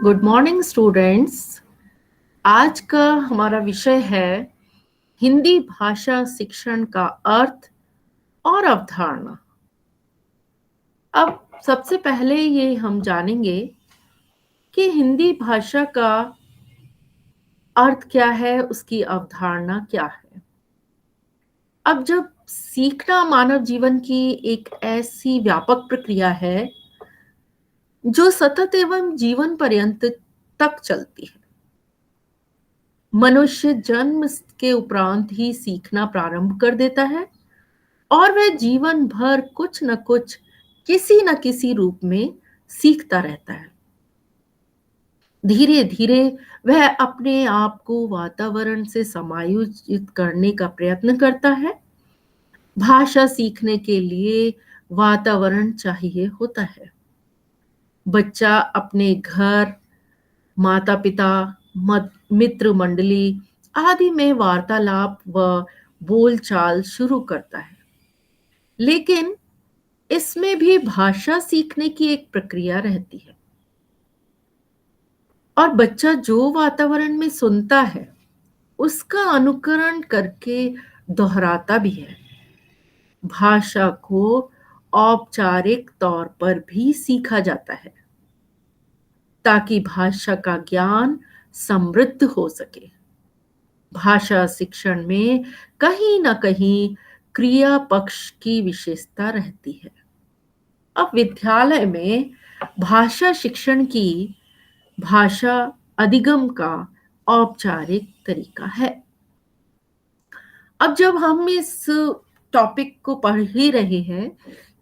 Good morning students. आज का हमारा विषय है हिंदी भाषा शिक्षण का अर्थ और अवधारणा। अब सबसे पहले ये हम जानेंगे कि हिंदी भाषा का अर्थ क्या है, उसकी अवधारणा क्या है। अब जब सीखना मानव जीवन की एक ऐसी व्यापक प्रक्रिया है जो सतत एवं जीवन पर्यंत तक चलती है। मनुष्य जन्म के उपरांत ही सीखना प्रारंभ कर देता है और वह जीवन भर कुछ न कुछ किसी न किसी रूप में सीखता रहता है। धीरे धीरे वह अपने आप को वातावरण से समायोजित करने का प्रयत्न करता है। भाषा सीखने के लिए वातावरण चाहिए होता है। बच्चा अपने घर, माता पिता, मित्र मंडली आदि में वार्तालाप व बोलचाल शुरू करता है। लेकिन इसमें भी भाषा सीखने की एक प्रक्रिया रहती है और बच्चा जो वातावरण में सुनता है उसका अनुकरण करके दोहराता भी है। भाषा को औपचारिक तौर पर भी सीखा जाता है ताकि भाषा का ज्ञान समृद्ध हो सके। भाषा शिक्षण में कहीं ना कहीं क्रिया पक्ष की विशेषता रहती है। अब विद्यालय में भाषा शिक्षण की भाषा अधिगम का औपचारिक तरीका है। अब जब हम इस टॉपिक को पढ़ ही रहे हैं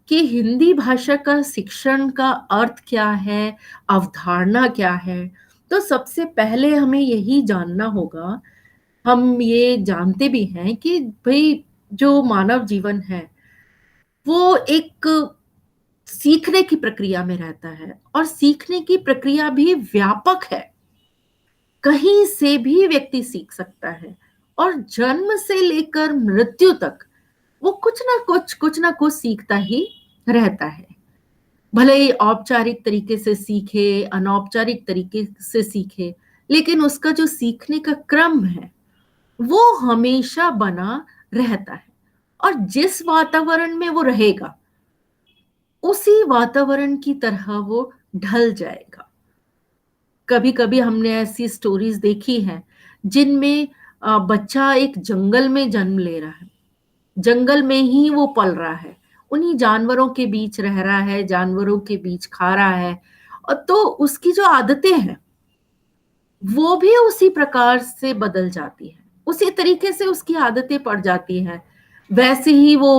कि हिंदी भाषा का शिक्षण का अर्थ क्या है, अवधारणा क्या है, तो सबसे पहले हमें यही जानना होगा। हम ये जानते भी हैं कि भाई जो मानव जीवन है वो एक सीखने की प्रक्रिया में रहता है और सीखने की प्रक्रिया भी व्यापक है। कहीं से भी व्यक्ति सीख सकता है और जन्म से लेकर मृत्यु तक वो कुछ ना कुछ सीखता ही रहता है। भले ही औपचारिक तरीके से सीखे, अनौपचारिक तरीके से सीखे, लेकिन उसका जो सीखने का क्रम है वो हमेशा बना रहता है और जिस वातावरण में वो रहेगा उसी वातावरण की तरह वो ढल जाएगा। कभी कभी हमने ऐसी स्टोरीज देखी हैं जिनमें बच्चा एक जंगल में जन्म ले रहा है, जंगल में ही वो पल रहा है, उन्हीं जानवरों के बीच रह रहा है, जानवरों के बीच खा रहा है, और तो उसकी जो आदतें हैं वो भी उसी प्रकार से बदल जाती है, उसी तरीके से उसकी आदतें पड़ जाती हैं। वैसे ही वो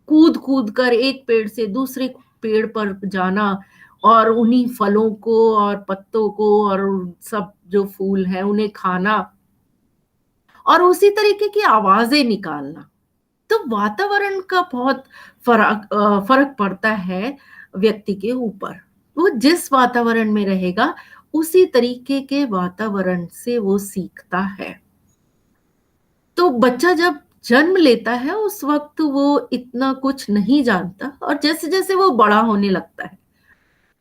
कूद कूद कर एक पेड़ से दूसरे पेड़ पर जाना और उन्हीं फलों को और पत्तों को और सब जो फूल हैं उन्हें खाना और उसी तरीके की आवाजें निकालना। तो वातावरण का बहुत फर्क पड़ता है व्यक्ति के ऊपर। वो जिस वातावरण में रहेगा उसी तरीके के वातावरण से वो सीखता है। तो बच्चा जब जन्म लेता है उस वक्त वो इतना कुछ नहीं जानता और जैसे जैसे वो बड़ा होने लगता है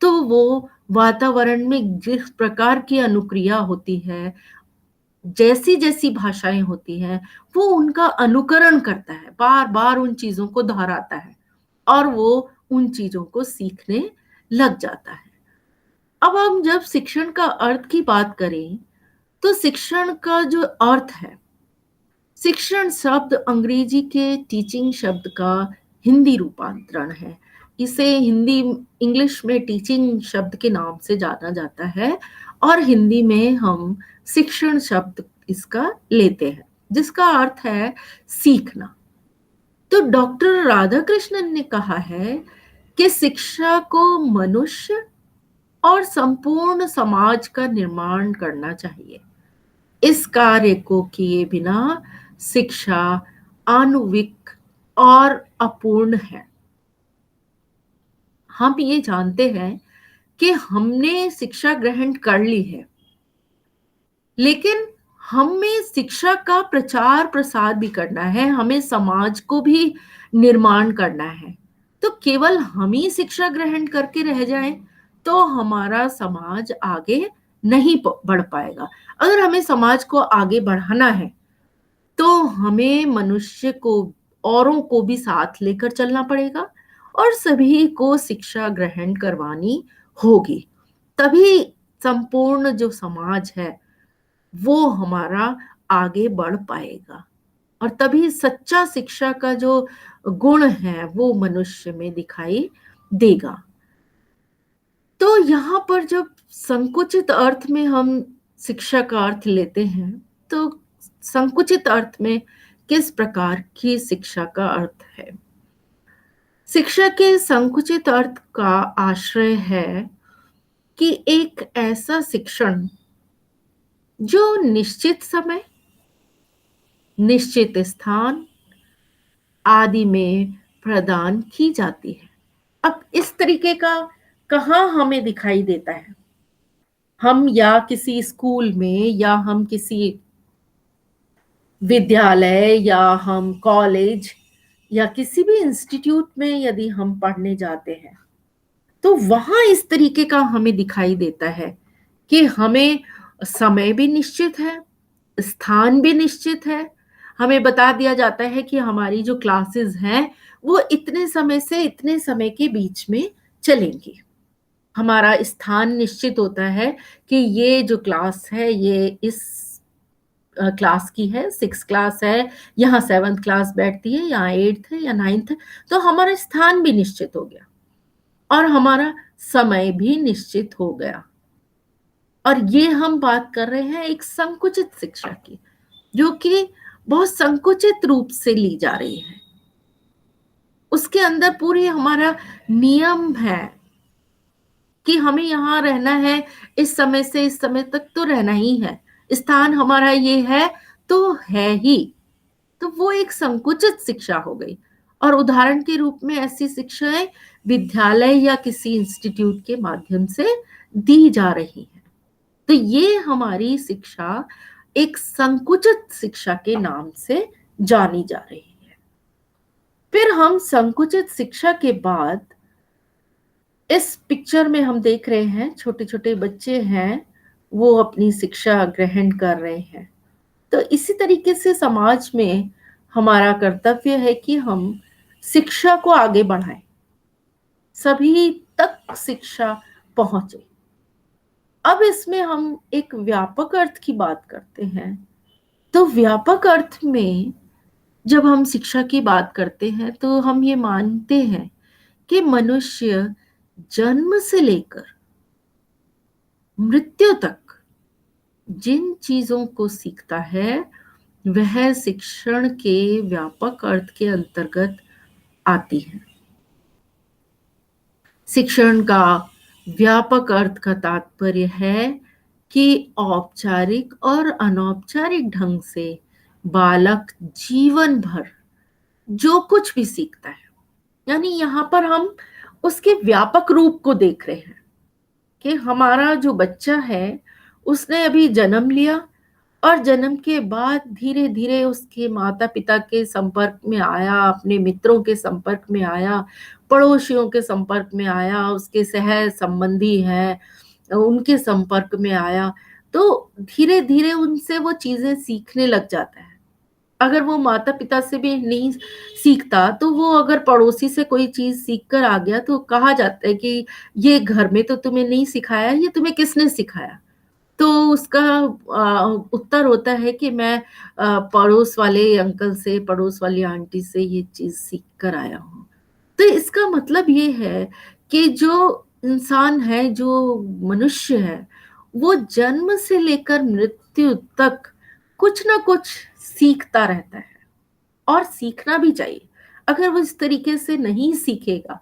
तो वो वातावरण में जिस प्रकार की अनुक्रिया होती है, जैसी जैसी भाषाएं होती हैं, वो उनका अनुकरण करता है, बार बार उन चीजों को दोहराता है और वो उन चीजों को सीखने लग जाता है। अब हम जब शिक्षण का अर्थ की बात करें तो शिक्षण का जो अर्थ है, शिक्षण शब्द अंग्रेजी के टीचिंग शब्द का हिंदी रूपांतरण है। इसे हिंदी इंग्लिश में टीचिंग शब्द के नाम से जाना जाता है और हिंदी में हम शिक्षण शब्द इसका लेते हैं जिसका अर्थ है सीखना। तो डॉक्टर राधाकृष्णन ने कहा है कि शिक्षा को मनुष्य और संपूर्ण समाज का निर्माण करना चाहिए। इस कार्य को किए बिना शिक्षा आणुविक और अपूर्ण है। हम ये जानते हैं कि हमने शिक्षा ग्रहण कर ली है, लेकिन हमें शिक्षा का प्रचार प्रसार भी करना है, हमें समाज को भी निर्माण करना है। तो केवल हम ही शिक्षा ग्रहण करके रह जाएं तो हमारा समाज आगे नहीं बढ़ पाएगा। अगर हमें समाज को आगे बढ़ाना है, तो हमें मनुष्य को, औरों को भी साथ लेकर चलना पड़ेगा और सभी को शिक्षा ग्रहण करवानी होगी। तभी संपूर्ण जो समाज है वो हमारा आगे बढ़ पाएगा और तभी सच्चा शिक्षा का जो गुण है वो मनुष्य में दिखाई देगा। तो यहाँ पर जब संकुचित अर्थ में हम शिक्षा का अर्थ लेते हैं, तो संकुचित अर्थ में किस प्रकार की शिक्षा का अर्थ है? शिक्षा के संकुचित अर्थ का आश्रय है कि एक ऐसा शिक्षण जो निश्चित समय, निश्चित स्थान आदि में प्रदान की जाती है। अब इस तरीके का कहाँ हमें दिखाई देता है? हम या किसी स्कूल में या हम किसी विद्यालय या हम कॉलेज या किसी भी इंस्टीट्यूट में यदि हम पढ़ने जाते हैं, तो वहां इस तरीके का हमें दिखाई देता है कि हमें समय भी निश्चित है, स्थान भी निश्चित है। हमें बता दिया जाता है कि हमारी जो क्लासेस हैं वो इतने समय से इतने समय के बीच में चलेंगी। हमारा स्थान निश्चित होता है कि ये जो क्लास है ये इस क्लास की है, 6 क्लास है, यहाँ 7th क्लास बैठती है, यहाँ 8th है या 9th है। तो हमारा स्थान भी निश्चित हो गया और हमारा समय भी निश्चित हो गया। और ये हम बात कर रहे हैं एक संकुचित शिक्षा की, जो कि बहुत संकुचित रूप से ली जा रही है। उसके अंदर पूरी हमारा नियम है कि हमें यहाँ रहना है, इस समय से इस समय तक तो रहना ही है, स्थान हमारा ये है तो है ही। तो वो एक संकुचित शिक्षा हो गई और उदाहरण के रूप में ऐसी शिक्षाएं विद्यालय या किसी इंस्टीट्यूट के माध्यम से दी जा रही है। तो ये हमारी शिक्षा एक संकुचित शिक्षा के नाम से जानी जा रही है। फिर हम संकुचित शिक्षा के बाद इस पिक्चर में हम देख रहे हैं छोटे छोटे बच्चे हैं, वो अपनी शिक्षा ग्रहण कर रहे हैं। तो इसी तरीके से समाज में हमारा कर्तव्य है कि हम शिक्षा को आगे बढ़ाएं, सभी तक शिक्षा पहुंचे। अब इसमें हम एक व्यापक अर्थ की बात करते हैं। तो व्यापक अर्थ में जब हम शिक्षा की बात करते हैं तो हम ये मानते हैं कि मनुष्य जन्म से लेकर मृत्यु तक जिन चीजों को सीखता है वह शिक्षण के व्यापक अर्थ के अंतर्गत आती है। शिक्षण का व्यापक अर्थ का तात्पर्य है कि औपचारिक और अनौपचारिक ढंग से बालक जीवन भर जो कुछ भी सीखता है, यानी यहाँ पर हम उसके व्यापक रूप को देख रहे हैं कि हमारा जो बच्चा है उसने अभी जन्म लिया और जन्म के बाद धीरे धीरे उसके माता पिता के संपर्क में आया, अपने मित्रों के संपर्क में आया, पड़ोसियों के संपर्क में आया, उसके सह संबंधी हैं उनके संपर्क में आया। तो धीरे धीरे उनसे वो चीजें सीखने लग जाता है। अगर वो माता पिता से भी नहीं सीखता तो वो अगर पड़ोसी से कोई चीज सीख कर आ गया तो कहा जाता है कि ये घर में तो तुम्हें नहीं सिखाया, ये तुम्हें किसने सिखाया? तो उसका उत्तर होता है कि मैं पड़ोस वाले अंकल से, पड़ोस वाली आंटी से ये चीज सीख कर आया हूँ। तो इसका मतलब ये है कि जो इंसान है, जो मनुष्य है, वो जन्म से लेकर मृत्यु तक कुछ ना कुछ सीखता रहता है और सीखना भी चाहिए। अगर वो इस तरीके से नहीं सीखेगा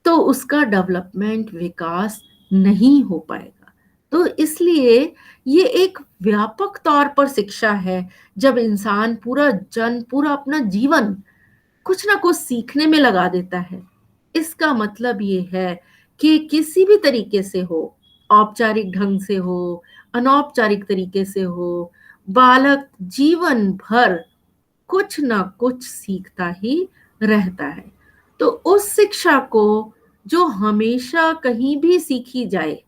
तो उसका डेवलपमेंट, विकास नहीं हो पाएगा। तो इसलिए ये एक व्यापक तौर पर शिक्षा है। जब इंसान पूरा अपना जीवन कुछ ना कुछ सीखने में लगा देता है, इसका मतलब ये है कि किसी भी तरीके से हो, औपचारिक ढंग से हो, अनौपचारिक तरीके से हो, बालक जीवन भर कुछ ना कुछ सीखता ही रहता है। तो उस शिक्षा को जो हमेशा कहीं भी सीखी जाए,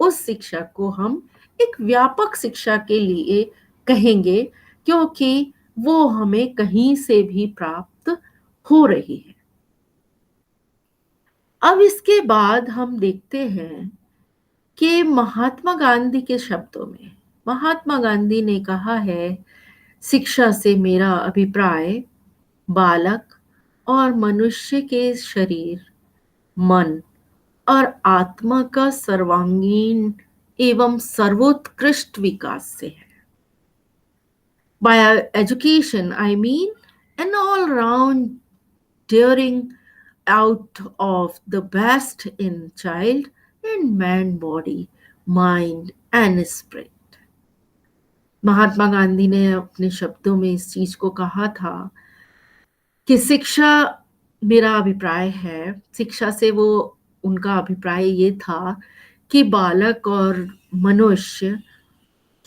उस शिक्षा को हम एक व्यापक शिक्षा के लिए कहेंगे, क्योंकि वो हमें कहीं से भी प्राप्त हो रही है। अब इसके बाद हम देखते हैं कि महात्मा गांधी के शब्दों में, महात्मा गांधी ने कहा है, शिक्षा से मेरा अभिप्राय बालक और मनुष्य के शरीर, मन और आत्मा का सर्वांगीण एवं सर्वोत्कृष्ट विकास से है। By education, I mean an all-round tearing out of the best in child and man body, mind and spirit. Mahatma Gandhi ने अपने शब्दों में इस चीज को कहा था कि शिक्षा, मेरा अभिप्राय है, शिक्षा से वो, उनका अभिप्राय ये था कि बालक और मनुष्य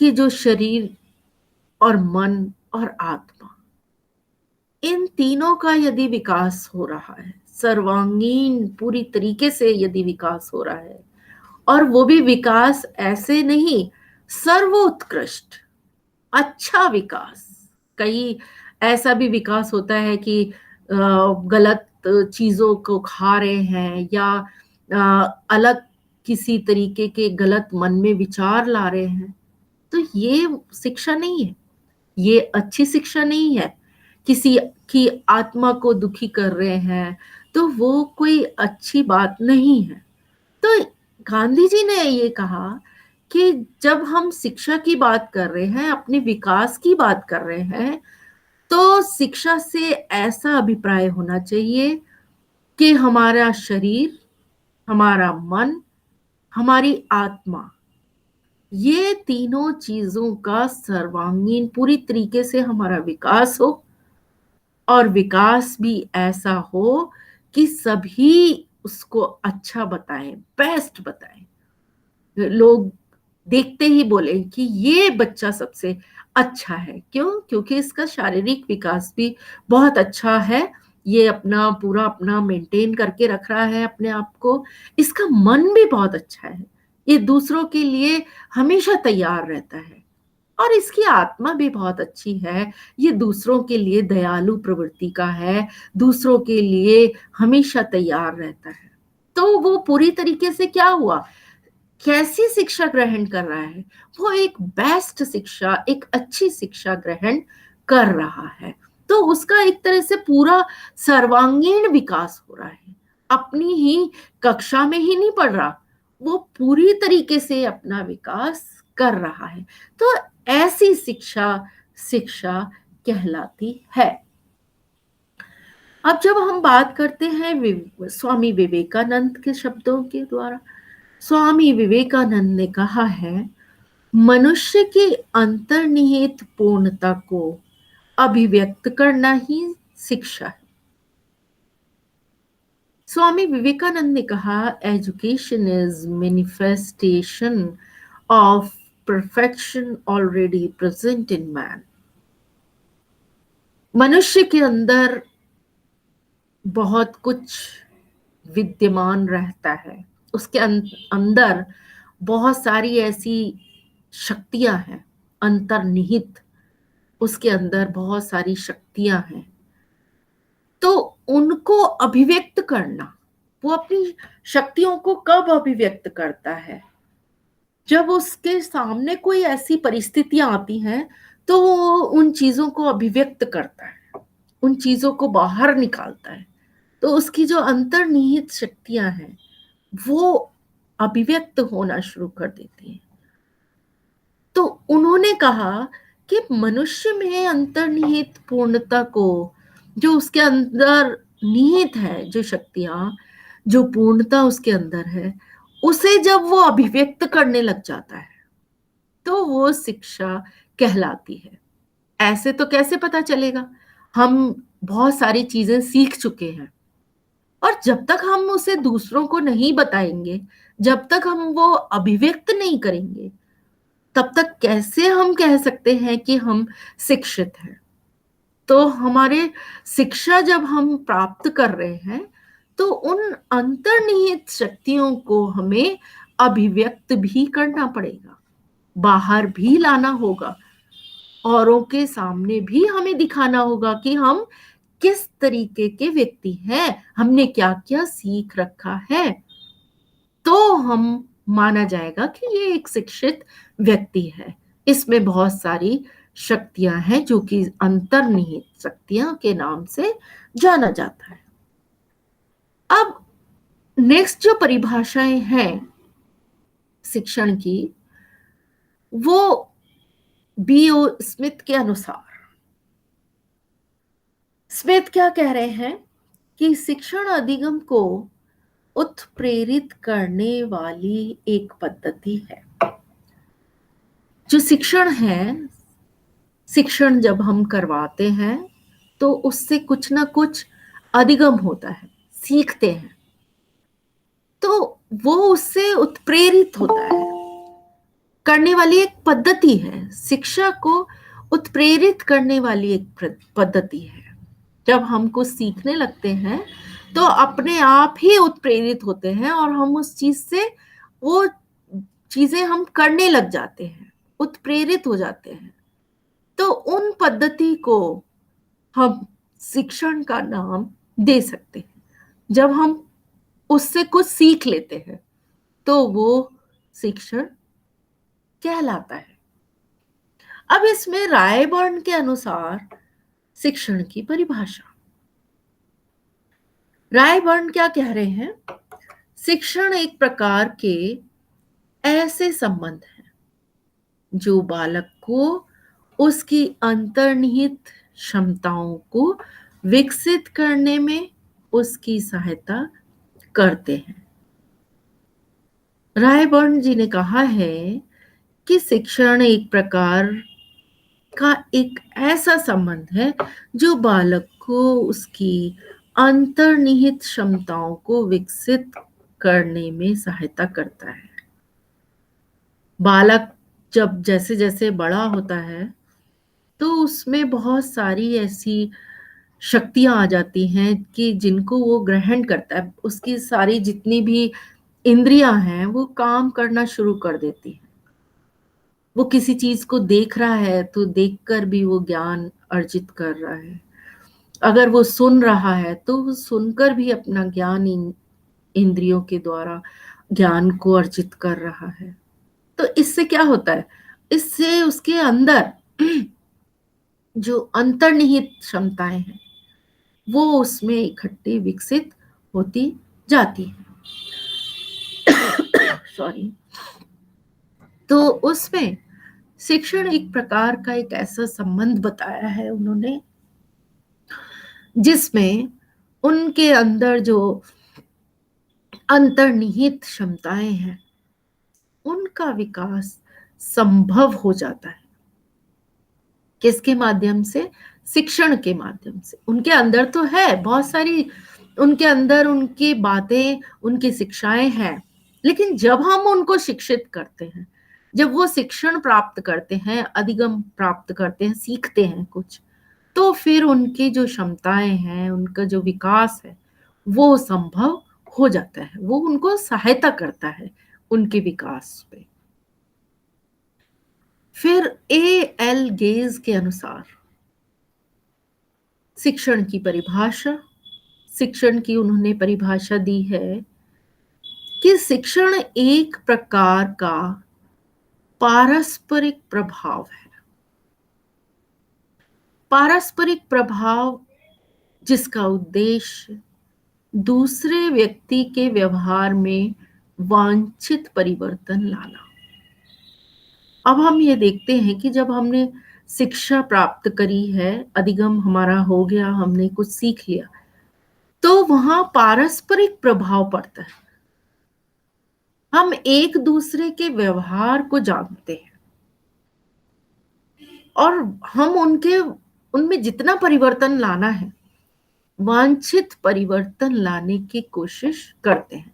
की जो शरीर और मन और आत्मा, इन तीनों का यदि विकास हो रहा है, सर्वांगीण पूरी तरीके से यदि विकास हो रहा है, और वो भी विकास ऐसे नहीं, सर्वोत्कृष्ट अच्छा विकास। कई ऐसा भी विकास होता है कि गलत चीजों को खा रहे हैं, या अलग किसी तरीके के गलत मन में विचार ला रहे हैं, तो ये शिक्षा नहीं है, ये अच्छी शिक्षा नहीं है। किसी की आत्मा को दुखी कर रहे हैं, तो वो कोई अच्छी बात नहीं है। तो गांधी जी ने ये कहा कि जब हम शिक्षा की बात कर रहे हैं, अपने विकास की बात कर रहे हैं, तो शिक्षा से ऐसा अभिप्राय होना चाहिए कि हमारा शरीर, हमारा मन, हमारी आत्मा, ये तीनों चीजों का सर्वांगीण पूरी तरीके से हमारा विकास हो, और विकास भी ऐसा हो कि सभी उसको अच्छा बताएं, बेस्ट बताएं, लोग देखते ही बोले कि ये बच्चा सबसे अच्छा है। क्यों? क्योंकि इसका शारीरिक विकास भी बहुत अच्छा है, ये अपना पूरा अपना मेंटेन करके रख रहा है अपने आप को, इसका मन भी बहुत अच्छा है, ये दूसरों के लिए हमेशा तैयार रहता है, और इसकी आत्मा भी बहुत अच्छी है, ये दूसरों के लिए दयालु प्रवृत्ति का है, दूसरों के लिए हमेशा तैयार रहता है। तो वो पूरी तरीके से क्या हुआ, कैसी शिक्षा ग्रहण कर रहा है, वो एक बेस्ट शिक्षा, एक अच्छी शिक्षा ग्रहण कर रहा है। तो उसका एक तरह से पूरा सर्वांगीण विकास हो रहा है, अपनी ही कक्षा में ही नहीं पढ़ रहा, वो पूरी तरीके से अपना विकास कर रहा है। तो ऐसी शिक्षा शिक्षा कहलाती है। अब जब हम बात करते हैं स्वामी विवेकानंद के शब्दों के द्वारा, स्वामी विवेकानंद ने कहा है, मनुष्य की अंतर्निहित पूर्णता को अभिव्यक्त करना ही शिक्षा है। स्वामी विवेकानंद ने कहा, education is manifestation of perfection already present in man. मनुष्य के अंदर बहुत कुछ विद्यमान रहता है, उसके अंदर बहुत सारी ऐसी शक्तियां हैं अंतर्निहित, उसके अंदर बहुत सारी शक्तियां हैं, तो उनको अभिव्यक्त करना, वो अपनी शक्तियों को कब अभिव्यक्त करता है, जब उसके सामने कोई ऐसी परिस्थितियां आती हैं, तो वो उन चीजों को अभिव्यक्त करता है, उन चीजों को बाहर निकालता है, तो उसकी जो अंतर्निहित शक्तियां हैं वो अभिव्यक्त होना शुरू कर देती हैं। तो उन्होंने कहा कि मनुष्य में अंतर्निहित पूर्णता को, जो उसके अंदर निहित है, जो शक्तियां, जो पूर्णता उसके अंदर है, उसे जब वो अभिव्यक्त करने लग जाता है, तो वो शिक्षा कहलाती है। ऐसे तो कैसे पता चलेगा, हम बहुत सारी चीजें सीख चुके हैं, और जब तक हम उसे दूसरों को नहीं बताएंगे, जब तक हम वो अभिव्यक्त नहीं करेंगे, तब तक कैसे हम कह सकते हैं कि हम शिक्षित हैं। तो हमारे शिक्षा जब हम प्राप्त कर रहे हैं, तो उन अंतर्निहित शक्तियों को हमें अभिव्यक्त भी करना पड़ेगा, बाहर भी लाना होगा, औरों के सामने भी हमें दिखाना होगा कि हम किस तरीके के व्यक्ति हैं, हमने क्या क्या सीख रखा है। तो हम माना जाएगा कि ये एक शिक्षित व्यक्ति है। इसमें बहुत सारी शक्तियां हैं जो कि अंतर्निहित शक्तियां के नाम से जाना जाता है। अब नेक्स्ट जो परिभाषाएं हैं शिक्षण की, वो B.O. स्मिथ के अनुसार, स्मिथ क्या कह रहे हैं कि शिक्षण अधिगम को उत्प्रेरित करने वाली एक पद्धति है। जो शिक्षण है, शिक्षण जब हम करवाते हैं तो उससे कुछ ना कुछ अधिगम होता है, सीखते हैं, तो वो उससे उत्प्रेरित होता है, करने वाली एक पद्धति है। शिक्षा को उत्प्रेरित करने वाली एक पद्धति है। जब हम कुछ सीखने लगते हैं तो अपने आप ही उत्प्रेरित होते हैं और हम उस चीज से, वो चीजें हम करने लग जाते हैं, उत्प्रेरित हो जाते हैं। तो उन पद्धति को हम शिक्षण का नाम दे सकते हैं। जब हम उससे कुछ सीख लेते हैं तो वो शिक्षण कहलाता है। अब इसमें रायबर्न के अनुसार शिक्षण की परिभाषा, रायबर्न क्या कह रहे हैं, शिक्षण एक प्रकार के ऐसे संबंध हैं जो बालक को उसकी अंतर्निहित क्षमताओं को विकसित करने में उसकी सहायता करते हैं। रायबर्न जी ने कहा है कि शिक्षण एक प्रकार का एक ऐसा संबंध है जो बालक को उसकी अंतर्निहित क्षमताओं को विकसित करने में सहायता करता है। बालक जब जैसे जैसे बड़ा होता है तो उसमें बहुत सारी ऐसी शक्तियां आ जाती हैं कि जिनको वो ग्रहण करता है, उसकी सारी जितनी भी इंद्रियां हैं वो काम करना शुरू कर देती हैं। वो किसी चीज को देख रहा है तो देखकर भी वो ज्ञान अर्जित कर रहा है, अगर वो सुन रहा है तो वो सुनकर भी अपना ज्ञान इंद्रियों के द्वारा ज्ञान को अर्जित कर रहा है। तो इससे क्या होता है, इससे उसके अंदर जो अंतर्निहित क्षमताएं हैं वो उसमें इकट्ठी विकसित होती जाती है। सॉरी। तो उसमें शिक्षण एक प्रकार का एक ऐसा संबंध बताया है उन्होंने जिसमें उनके अंदर जो अंतर्निहित क्षमताएं हैं उनका विकास संभव हो जाता है। किसके माध्यम से, शिक्षण के माध्यम से। उनके अंदर तो है बहुत सारी, उनके अंदर उनकी बातें, उनकी शिक्षाएं हैं, लेकिन जब हम उनको शिक्षित करते हैं, जब वो शिक्षण प्राप्त करते हैं, अधिगम प्राप्त करते हैं, सीखते हैं कुछ, तो फिर उनकी जो क्षमताएं हैं, उनका जो विकास है वो संभव हो जाता है, वो उनको सहायता करता है उनके विकास पे। फिर A.L. गेज के अनुसार शिक्षण की परिभाषा, शिक्षण की उन्होंने परिभाषा दी है कि शिक्षण एक प्रकार का पारस्परिक प्रभाव है। पारस्परिक प्रभाव जिसका उद्देश्य दूसरे व्यक्ति के व्यवहार में वांछित परिवर्तन लाना। अब हम ये देखते हैं कि जब हमने शिक्षा प्राप्त करी है, अधिगम हमारा हो गया, हमने कुछ सीख लिया, तो वहां पारस्परिक प्रभाव पड़ता है। हम एक दूसरे के व्यवहार को जानते हैं और हम उनमें जितना परिवर्तन लाना है, वांछित परिवर्तन लाने की कोशिश करते हैं।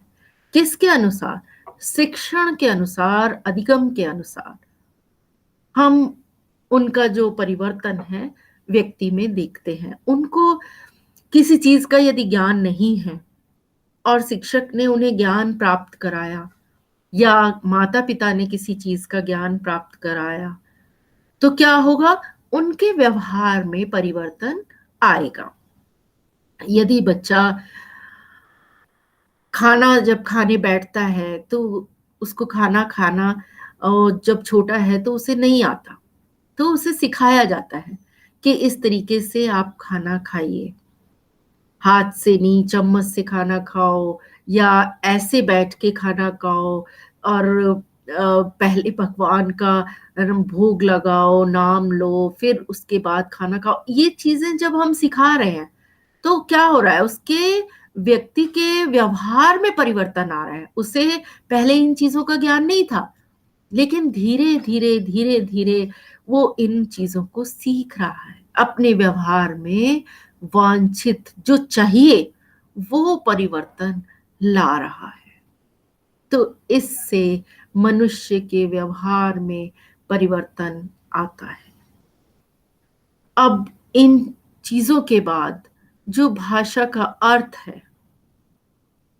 किसके अनुसार, शिक्षण के अनुसार, अधिगम के अनुसार हम उनका जो परिवर्तन है व्यक्ति में देखते हैं। उनको किसी चीज का यदि ज्ञान नहीं है और शिक्षक ने उन्हें ज्ञान प्राप्त कराया या माता-पिता ने किसी चीज़ का ज्ञान प्राप्त कराया, तो क्या होगा? उनके व्यवहार में परिवर्तन आएगा। यदि बच्चा खाना जब खाने बैठता है, तो उसको खाना खाना जब छोटा है तो उसे नहीं आता, तो उसे सिखाया जाता है कि इस तरीके से आप खाना खाइए। हाथ से नहीं, चम्मच से खाना खाओ या ऐसे बैठ के खाना खाओ और पहले भगवान का भोग लगाओ, नाम लो, फिर उसके बाद खाना खाओ। ये चीज़ें जब हम सिखा रहे हैं, तो क्या हो रहा है? उसके व्यक्ति के व्यवहार में परिवर्तन आ रहा है। उसे पहले इन चीज़ों का ज्ञान नहीं था, लेकिन धीरे-धीरे, धीरे-धीरे वो इन चीज़ों को सीख रहा है। अपने व्यवहार में वांछित जो चाहिए, वो परिवर्तन ला रहा है। तो इससे मनुष्य के व्यवहार में परिवर्तन आता है। अब इन चीज़ों के बाद जो भाषा का अर्थ है,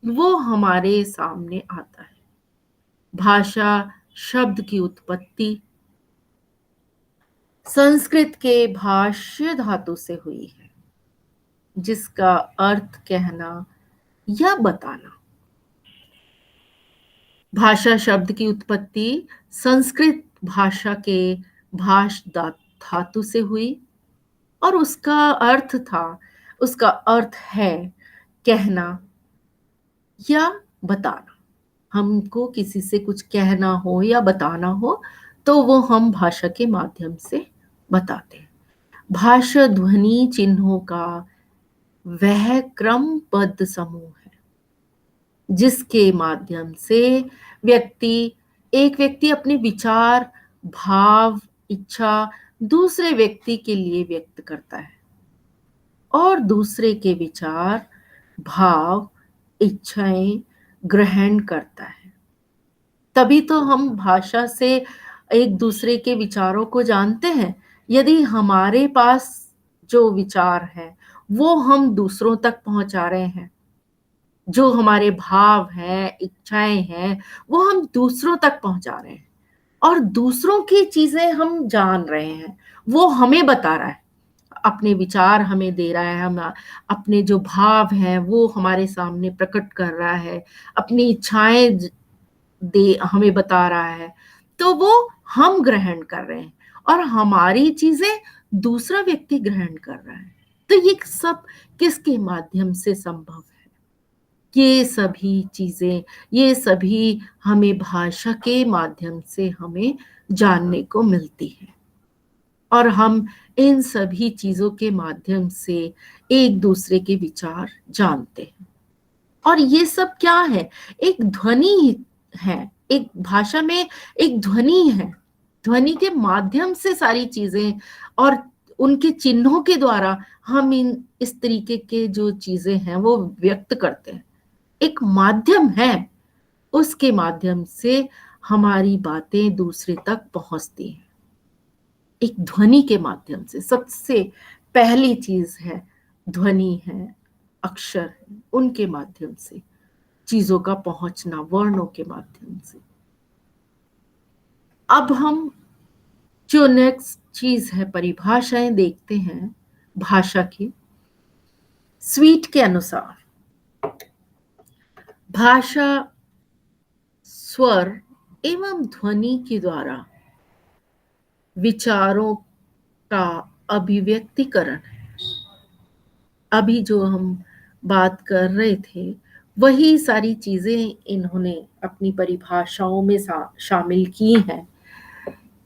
वो हमारे सामने आता है। भाषा शब्द की उत्पत्ति संस्कृत के भाष्य धातु से हुई है, जिसका अर्थ कहना या बताना। भाषा शब्द की उत्पत्ति संस्कृत भाषा के धातु से हुई और उसका अर्थ है कहना या बताना। हमको किसी से कुछ कहना हो या बताना हो, तो वो हम भाषा के माध्यम से बताते हैं। भाषा ध्वनि चिन्हों का वह क्रमबद्ध समूह है, जिसके माध्यम से व्यक्ति एक व्यक्ति अपने विचार, भाव, इच्छा दूसरे व्यक्ति के लिए व्यक्त करता है और दूसरे के विचार, भाव, इच्छाएं ग्रहण करता है। तभी तो हम भाषा से एक दूसरे के विचारों को जानते हैं। यदि हमारे पास जो विचार हैं, वो हम दूसरों तक पहुंचा रहे हैं, जो हमारे भाव हैं, इच्छाएं हैं, वो हम दूसरों तक पहुंचा रहे हैं और दूसरों की चीजें हम जान रहे हैं, वो हमें बता रहा है, अपने विचार हमें दे रहा है, हम अपने जो भाव हैं वो हमारे सामने प्रकट कर रहा है, अपनी इच्छाएं दे हमें बता रहा है, तो वो हम ग्रहण कर रहे हैं और हमारी चीजें दूसरा व्यक्ति ग्रहण कर रहा है। तो ये सब किसके माध्यम से संभव है? ये सभी चीजें, ये सभी हमें भाषा के माध्यम से हमें जानने को मिलती है और हम इन सभी चीजों के माध्यम से एक दूसरे के विचार जानते हैं। और ये सब क्या है? एक ध्वनि है। एक भाषा में एक ध्वनि है। ध्वनि के माध्यम से सारी चीजें और उनके चिन्हों के द्वारा हम इस तरीके के जो चीजें हैं वो व्यक्त करते हैं। एक माध्यम है, उसके माध्यम से हमारी बातें दूसरे तक पहुंचती हैं। एक ध्वनि के माध्यम से सबसे पहली चीज है ध्वनि है, अक्षर है, उनके माध्यम से चीजों का पहुंचना, वर्णों के माध्यम से। अब हम जो नेक्स्ट चीज है परिभाषाएं देखते हैं भाषा की। स्वीट के अनुसार भाषा स्वर एवं ध्वनि के द्वारा विचारों का अभिव्यक्तिकरण है। अभी जो हम बात कर रहे थे, वही सारी चीजें इन्होंने अपनी परिभाषाओं में शामिल की हैं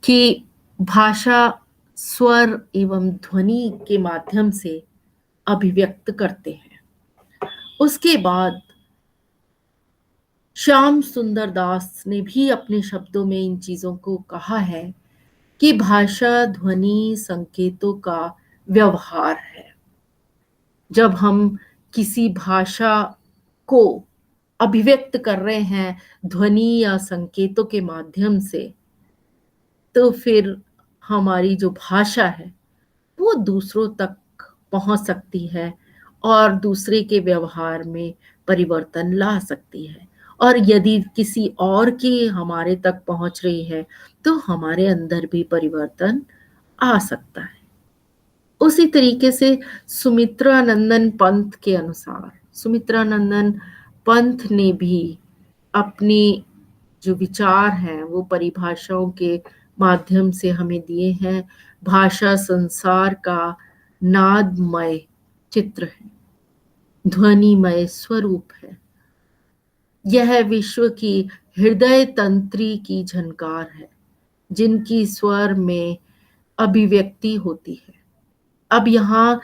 कि भाषा स्वर एवं ध्वनि के माध्यम से अभिव्यक्त करते हैं। उसके बाद श्याम सुंदर दास ने भी अपने शब्दों में इन चीजों को कहा है कि भाषा ध्वनि संकेतों का व्यवहार है। जब हम किसी भाषा को अभिव्यक्त कर रहे हैं ध्वनि या संकेतों के माध्यम से, तो फिर हमारी जो भाषा है वो दूसरों तक पहुंच सकती है और दूसरे के व्यवहार में परिवर्तन ला सकती है और यदि किसी और की हमारे तक पहुँच रही है, तो हमारे अंदर भी परिवर्तन आ सकता है। उसी तरीके से सुमित्रानंदन पंत के अनुसार, सुमित्रानंदन पंत ने भी अपनी जो विचार हैं वो परिभाषाओं के माध्यम से हमें दिए हैं। भाषा संसार का नादमय चित्र है, ध्वनिमय स्वरूप है। यह विश्व की हृदय तंत्री की झनकार है, जिनकी स्वर में अभिव्यक्ति होती है। अब यहाँ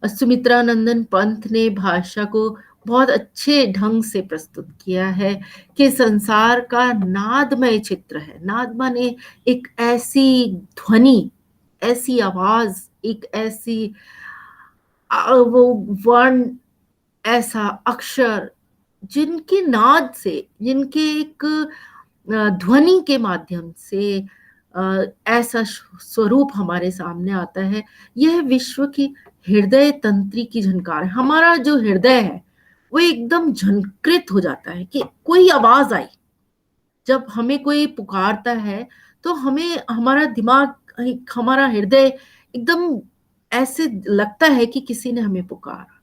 सुमित्रानंदन पंत ने भाषा को बहुत अच्छे ढंग से प्रस्तुत किया है कि संसार का नादमय चित्र है। नाद माने एक ऐसी ध्वनि, ऐसी आवाज, एक ऐसी वो वर्ण, ऐसा अक्षर जिनके नाद से, जिनके एक ध्वनि के माध्यम से ऐसा स्वरूप हमारे सामने आता है। यह विश्व की हृदय तंत्री की झनकार है। हमारा जो हृदय है वो एकदम झंकृत हो जाता है कि कोई आवाज आई, जब हमें कोई पुकारता है तो हमें हमारा दिमाग, हमारा हृदय एकदम ऐसे लगता है कि किसी ने हमें पुकारा।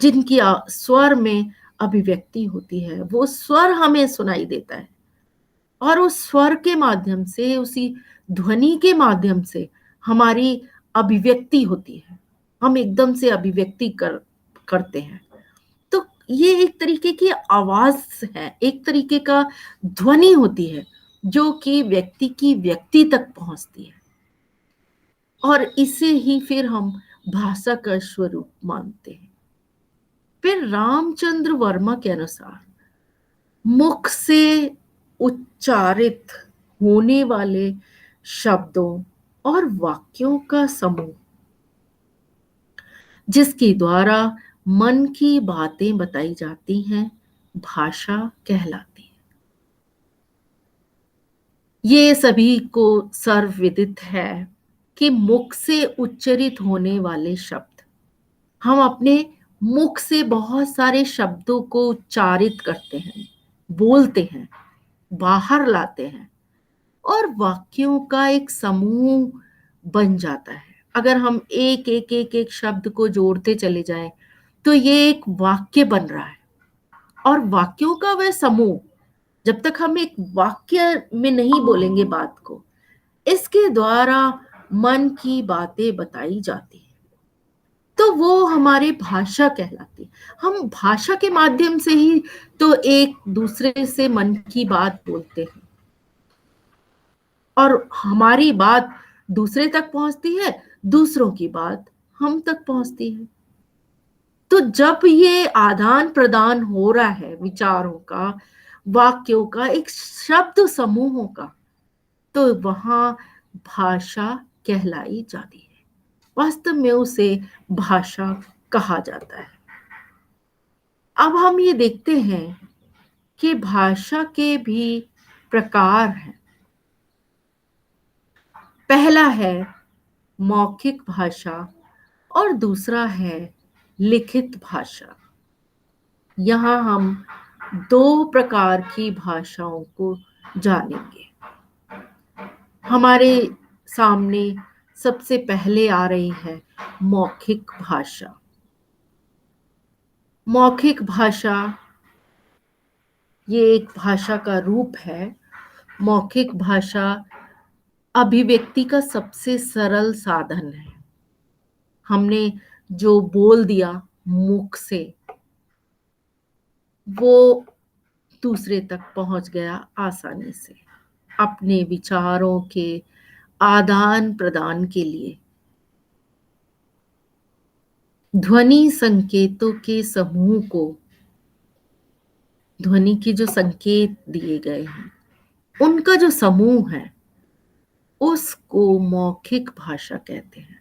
जिनकी स्वर में अभिव्यक्ति होती है, वो स्वर हमें सुनाई देता है और उस स्वर के माध्यम से, उसी ध्वनि के माध्यम से हमारी अभिव्यक्ति होती है। हम एकदम से अभिव्यक्ति करते हैं। तो ये एक तरीके की आवाज है, एक तरीके का ध्वनि होती है जो कि व्यक्ति की व्यक्ति तक पहुंचती है, और इसे ही फिर हम भाषा का स्वरूप मानते हैं। फिर रामचंद्र वर्मा के अनुसार मुख से उच्चारित होने वाले शब्दों और वाक्यों का समूह, जिसके द्वारा मन की बातें बताई जाती हैं, भाषा कहलाती है। ये सभी को सर्वविदित है कि मुख से उच्चरित होने वाले शब्द, हम अपने मुख से बहुत सारे शब्दों को उच्चारित करते हैं, बोलते हैं, बाहर लाते हैं, और वाक्यों का एक समूह बन जाता है। अगर हम एक एक एक एक शब्द को जोड़ते चले जाएं तो ये एक वाक्य बन रहा है। और वाक्यों का वह समूह, जब तक हम एक वाक्य में नहीं बोलेंगे बात को, इसके द्वारा मन की बातें बताई जाती है, तो वो हमारी भाषा कहलाती है। हम भाषा के माध्यम से ही तो एक दूसरे से मन की बात बोलते हैं, और हमारी बात दूसरे तक पहुंचती है, दूसरों की बात हम तक पहुंचती है। तो जब ये आदान प्रदान हो रहा है विचारों का, वाक्यों का, एक शब्द समूहों का, तो वहां भाषा कहलाई जाती है। वास्तव में उसे भाषा कहा जाता है। अब हम ये देखते हैं कि भाषा के भी प्रकार हैं। पहला है मौखिक भाषा और दूसरा है लिखित भाषा। यहाँ हम दो प्रकार की भाषाओं को जानेंगे। हमारे सामने सबसे पहले आ रही है मौखिक भाषा। मौखिक भाषा ये एक भाषा का रूप है। मौखिक भाषा अभिव्यक्ति का सबसे सरल साधन है। हमने जो बोल दिया मुख से, वो दूसरे तक पहुंच गया आसानी से। अपने विचारों के आदान प्रदान के लिए ध्वनि संकेतों के समूह को, ध्वनि के जो संकेत दिए गए हैं उनका जो समूह है, उसको मौखिक भाषा कहते हैं।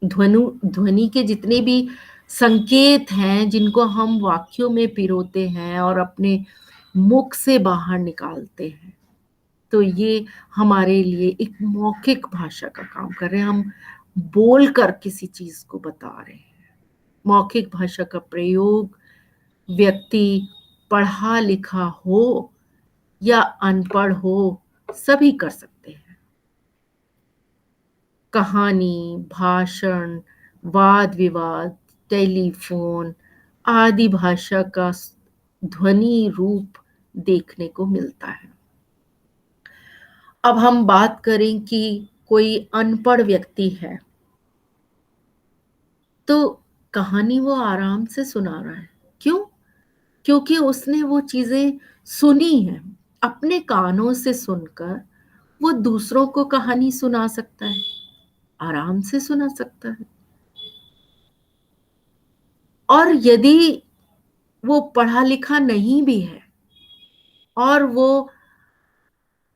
ध्वनि के जितने भी संकेत हैं जिनको हम वाक्यों में पिरोते हैं और अपने मुख से बाहर निकालते हैं, तो ये हमारे लिए एक मौखिक भाषा का काम कर रहे हैं। हम बोलकर किसी चीज को बता रहे हैं। मौखिक भाषा का प्रयोग व्यक्ति पढ़ा लिखा हो या अनपढ़ हो, सभी कर सकते हैं। कहानी, भाषण, वाद विवाद, टेलीफोन आदि भाषा का ध्वनि रूप देखने को मिलता है। अब हम बात करें कि कोई अनपढ़ व्यक्ति है, तो कहानी वो आराम से सुना रहा है। क्यों? क्योंकि उसने वो चीजें सुनी हैं, अपने कानों से सुनकर वो दूसरों को कहानी सुना सकता है, आराम से सुना सकता है। और यदि वो पढ़ा लिखा नहीं भी है और वो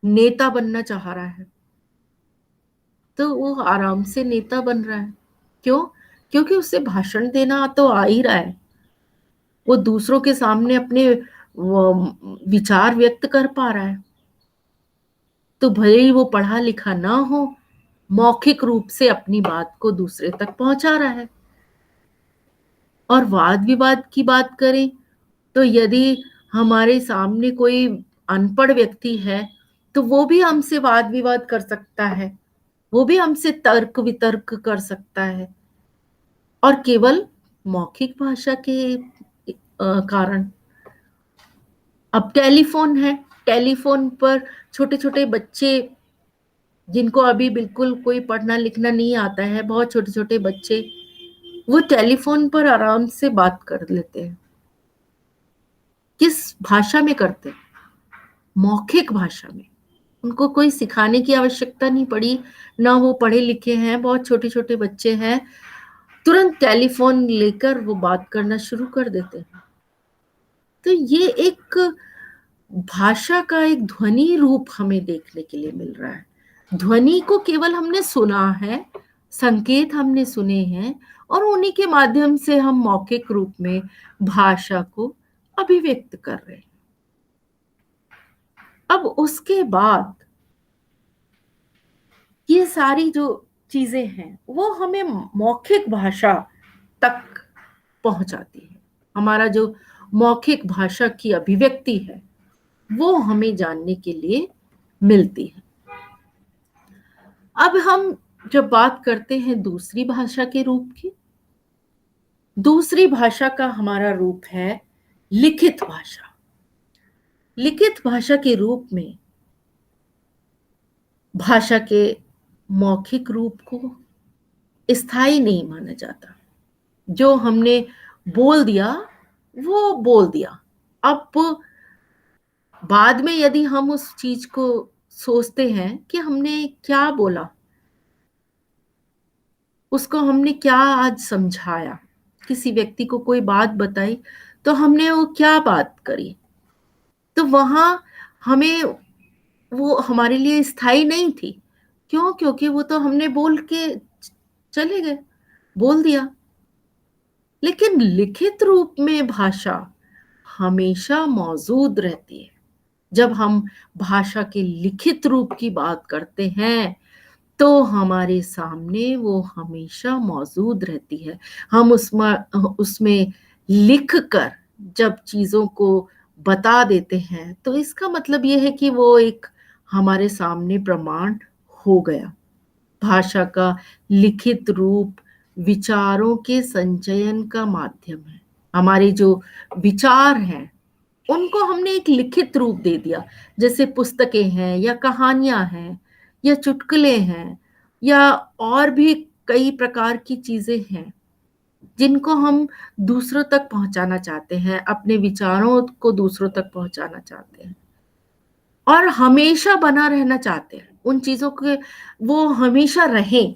नेता बनना चाह रहा है, तो वो आराम से नेता बन रहा है। क्यों? क्योंकि उसे भाषण देना तो आ ही रहा है, वो दूसरों के सामने अपने विचार व्यक्त कर पा रहा है। तो भले ही वो पढ़ा लिखा ना हो, मौखिक रूप से अपनी बात को दूसरे तक पहुंचा रहा है। और वाद विवाद की बात करें, तो यदि हमारे सामने कोई अनपढ़ व्यक्ति है, तो वो भी हमसे वाद विवाद कर सकता है, वो भी हमसे तर्क वितर्क कर सकता है, और केवल मौखिक भाषा के कारण। अब टेलीफोन है, टेलीफोन पर छोटे छोटे बच्चे, जिनको अभी बिल्कुल कोई पढ़ना लिखना नहीं आता है, बहुत छोटे छोटे बच्चे, वो टेलीफोन पर आराम से बात कर लेते हैं। किस भाषा में करते हैं? मौखिक भाषा में। उनको कोई सिखाने की आवश्यकता नहीं पड़ी, ना वो पढ़े लिखे हैं, बहुत छोटे छोटे बच्चे हैं, तुरंत टेलीफोन लेकर वो बात करना शुरू कर देते हैं। तो ये एक भाषा का एक ध्वनि रूप हमें देखने के लिए मिल रहा है। ध्वनि को केवल हमने सुना है, संकेत हमने सुने हैं, और उन्हीं के माध्यम से हम मौखिक रूप में भाषा को अभिव्यक्त कर रहे हैं। अब उसके बाद ये सारी जो चीजें हैं वो हमें मौखिक भाषा तक पहुंचाती है। हमारा जो मौखिक भाषा की अभिव्यक्ति है वो हमें जानने के लिए मिलती है। अब हम जब बात करते हैं दूसरी भाषा के रूप की, दूसरी भाषा का हमारा रूप है लिखित भाषा। लिखित भाषा के रूप में भाषा के मौखिक रूप को स्थायी नहीं माना जाता। जो हमने बोल दिया वो बोल दिया। अब बाद में यदि हम उस चीज को सोचते हैं कि हमने क्या बोला, उसको हमने क्या आज समझाया, किसी व्यक्ति को कोई बात बताई, तो हमने वो क्या बात करी, तो वहां हमें वो हमारे लिए स्थायी नहीं थी। क्यों? क्योंकि वो तो हमने बोल के चले गए, बोल दिया। लेकिन लिखित रूप में भाषा हमेशा मौजूद रहती है। जब हम भाषा के लिखित रूप की बात करते हैं तो हमारे सामने वो हमेशा मौजूद रहती है। हम उसमें लिख कर जब चीजों को बता देते हैं, तो इसका मतलब ये है कि वो एक हमारे सामने प्रमाण हो गया। भाषा का लिखित रूप विचारों के संचयन का माध्यम है। हमारे जो विचार हैं उनको हमने एक लिखित रूप दे दिया। जैसे पुस्तकें हैं या कहानियां हैं या चुटकुले हैं या और भी कई प्रकार की चीजें हैं जिनको हम दूसरों तक पहुंचाना चाहते हैं, अपने विचारों को दूसरों तक पहुंचाना चाहते हैं और हमेशा बना रहना चाहते हैं उन चीजों के, वो हमेशा रहें,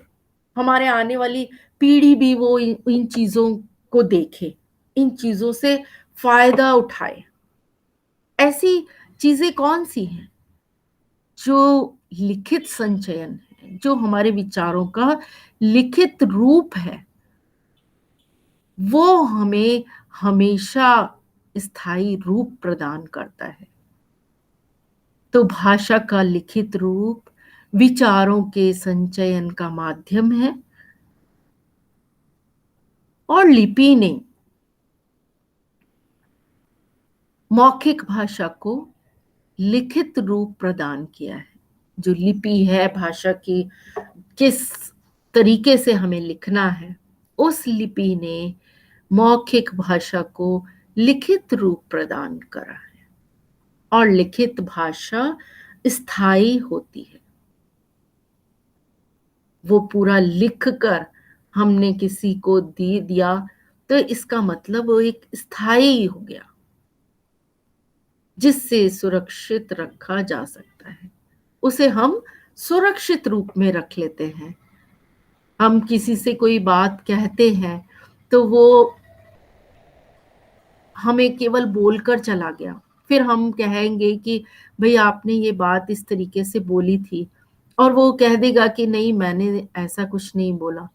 हमारे आने वाली पीढ़ी भी वो इन चीजों को देखे, इन चीजों से फायदा उठाए। ऐसी चीजें कौन सी हैं? जो लिखित संचयन है, जो हमारे विचारों का लिखित रूप है, वो हमें हमेशा स्थायी रूप प्रदान करता है। तो भाषा का लिखित रूप विचारों के संचयन का माध्यम है और लिपि ने मौखिक भाषा को लिखित रूप प्रदान किया है। जो लिपि है भाषा की, किस तरीके से हमें लिखना है, उस लिपि ने मौखिक भाषा को लिखित रूप प्रदान करा है। और लिखित भाषा स्थायी होती है। वो पूरा लिख कर हमने किसी को दे दिया तो इसका मतलब वो एक स्थायी हो गया, जिससे सुरक्षित रखा जा सकता है। उसे हम सुरक्षित रूप में रख लेते हैं। हम किसी से कोई बात कहते हैं तो वो हमें केवल बोलकर चला गया, फिर हम कहेंगे कि भाई आपने ये बात इस तरीके से बोली थी, और वो कह देगा कि नहीं मैंने ऐसा कुछ नहीं बोला,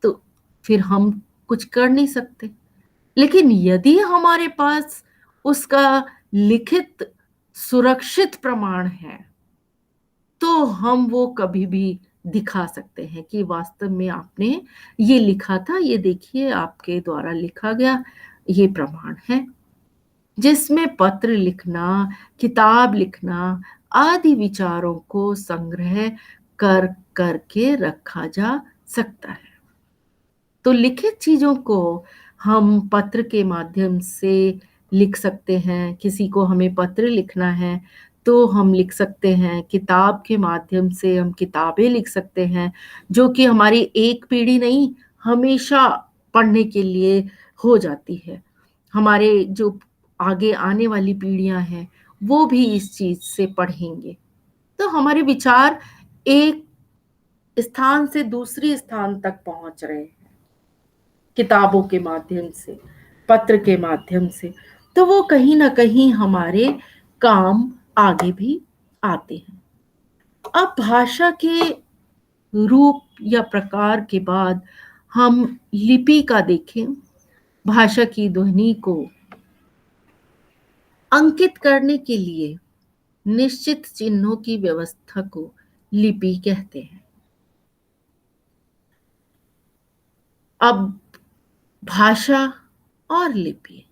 तो फिर हम कुछ कर नहीं सकते। लेकिन यदि हमारे पास उसका लिखित सुरक्षित प्रमाण है, तो हम वो कभी भी दिखा सकते हैं कि वास्तव में आपने ये लिखा था, ये देखिए आपके द्वारा लिखा गया ये प्रमाण है। जिसमें पत्र लिखना, किताब लिखना आदि विचारों को संग्रह कर करके रखा जा सकता है। तो लिखित चीजों को हम पत्र के माध्यम से लिख सकते हैं। किसी को हमें पत्र लिखना है तो हम लिख सकते हैं। किताब के माध्यम से हम किताबें लिख सकते हैं, जो कि हमारी एक पीढ़ी नहीं, हमेशा पढ़ने के लिए हो जाती है। हमारे जो आगे आने वाली पीढ़ियां हैं वो भी इस चीज से पढ़ेंगे, तो हमारे विचार एक स्थान से दूसरी स्थान तक पहुंच रहे हैं किताबों के माध्यम से, पत्र के माध्यम से। तो वो कहीं ना कहीं हमारे काम आगे भी आते हैं। अब भाषा के रूप या प्रकार के बाद हम लिपि का देखें। भाषा की ध्वनि को अंकित करने के लिए निश्चित चिन्हों की व्यवस्था को लिपि कहते हैं। अब भाषा और लिपि,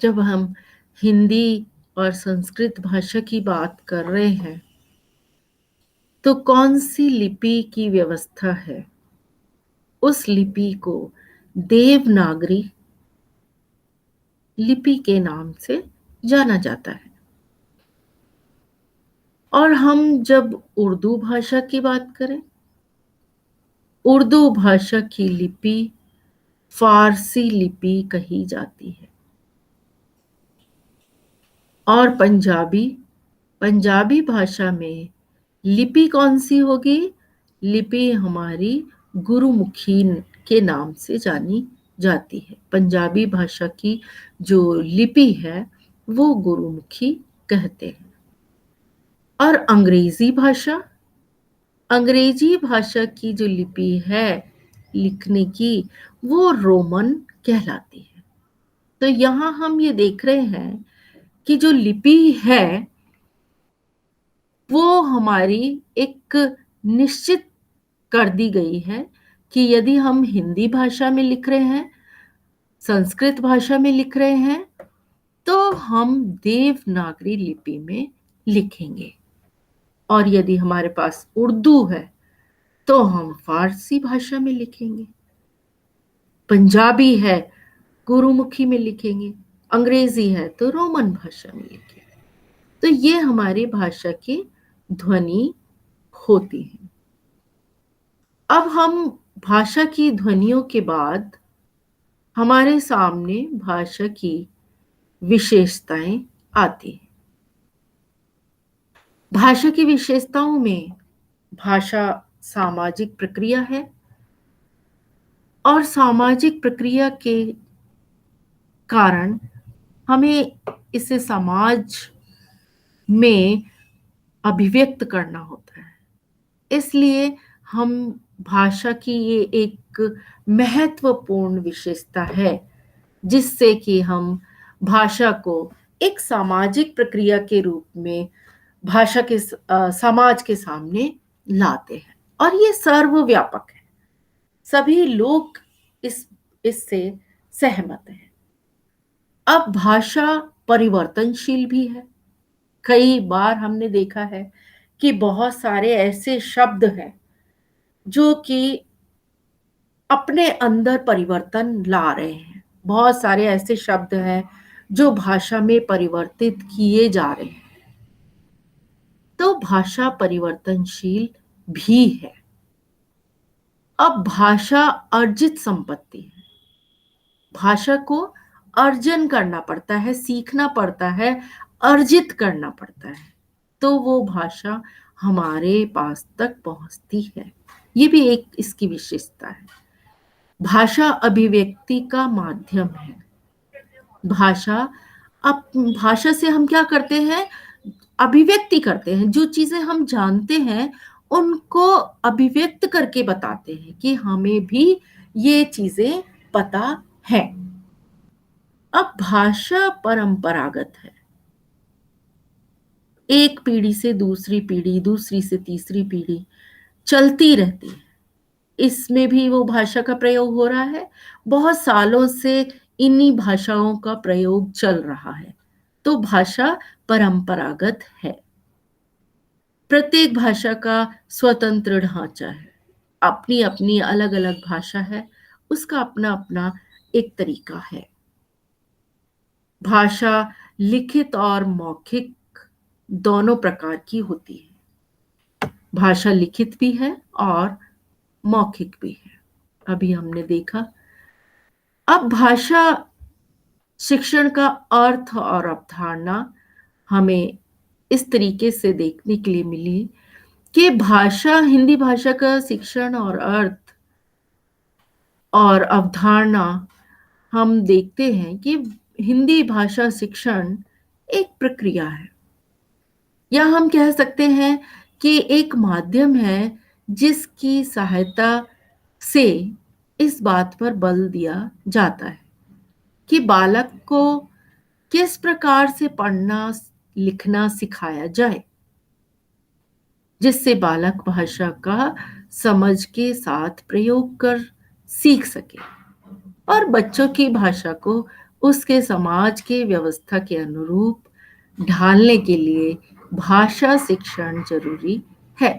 जब हम हिंदी और संस्कृत भाषा की बात कर रहे हैं तो कौन सी लिपि की व्यवस्था है? उस लिपि को देवनागरी लिपि के नाम से जाना जाता है। और हम जब उर्दू भाषा की बात करें, उर्दू भाषा की लिपि फारसी लिपि कही जाती है। और पंजाबी, पंजाबी भाषा में लिपि कौन सी होगी? लिपि हमारी गुरुमुखी के नाम से जानी जाती है। पंजाबी भाषा की जो लिपि है वो गुरुमुखी कहते हैं। और अंग्रेजी भाषा, अंग्रेजी भाषा की जो लिपि है लिखने की, वो रोमन कहलाती है। तो यहाँ हम ये देख रहे हैं कि जो लिपि है वो हमारी एक निश्चित कर दी गई है कि यदि हम हिंदी भाषा में लिख रहे हैं, संस्कृत भाषा में लिख रहे हैं, तो हम देवनागरी लिपि में लिखेंगे। और यदि हमारे पास उर्दू है तो हम फारसी भाषा में लिखेंगे। पंजाबी है गुरुमुखी में लिखेंगे, अंग्रेजी है तो रोमन भाषा में लिखेंगे। तो ये हमारी भाषा की ध्वनि होती है। अब हम भाषा की ध्वनियों के बाद हमारे सामने भाषा की विशेषताएं आती हैं। भाषा की विशेषताओं में भाषा सामाजिक प्रक्रिया है, और सामाजिक प्रक्रिया के कारण हमें इसे समाज में अभिव्यक्त करना होता है। इसलिए हम भाषा की ये एक महत्वपूर्ण विशेषता है, जिससे कि हम भाषा को एक सामाजिक प्रक्रिया के रूप में भाषा के समाज के सामने लाते हैं। और ये सर्वव्यापक है, सभी लोग इससे सहमत हैं। अब भाषा परिवर्तनशील भी है। कई बार हमने देखा है कि बहुत सारे ऐसे शब्द हैं जो कि अपने अंदर परिवर्तन ला रहे हैं। बहुत सारे ऐसे शब्द हैं जो भाषा में परिवर्तित किए जा रहे हैं। तो भाषा परिवर्तनशील भी है। अब भाषा अर्जित संपत्ति है। भाषा को अर्जन करना पड़ता है, सीखना पड़ता है, अर्जित करना पड़ता है, तो वो भाषा हमारे पास तक पहुंचती है। ये भी एक इसकी विशेषता है। भाषा अभिव्यक्ति का माध्यम है। भाषा अब भाषा से हम क्या करते हैं? अभिव्यक्ति करते हैं। जो चीजें हम जानते हैं उनको अभिव्यक्त करके बताते हैं कि हमें भी ये चीजें पता है। अब भाषा परंपरागत है। एक पीढ़ी से दूसरी पीढ़ी, दूसरी से तीसरी पीढ़ी चलती रहती है। इसमें भी वो भाषा का प्रयोग हो रहा है। बहुत सालों से इन्हीं भाषाओं का प्रयोग चल रहा है। तो भाषा परंपरागत है। प्रत्येक भाषा का स्वतंत्र ढांचा है। अपनी अपनी अलग अलग भाषा है, उसका अपना अपना एक तरीका है। भाषा लिखित और मौखिक दोनों प्रकार की होती है। भाषा लिखित भी है और मौखिक भी है। अभी हमने देखा। अब भाषा शिक्षण का अर्थ और अवधारणा हमें इस तरीके से देखने के लिए मिली कि भाषा, हिंदी भाषा का शिक्षण और अर्थ और अवधारणा हम देखते हैं कि हिंदी भाषा शिक्षण एक प्रक्रिया है, या हम कह सकते हैं कि एक माध्यम है जिसकी सहायता से इस बात पर बल दिया जाता है कि बालक को किस प्रकार से पढ़ना लिखना सिखाया जाए, जिससे बालक भाषा का समझ के साथ प्रयोग कर सीख सके और बच्चों की भाषा को उसके समाज के व्यवस्था के अनुरूप ढालने के लिए भाषा शिक्षण जरूरी है।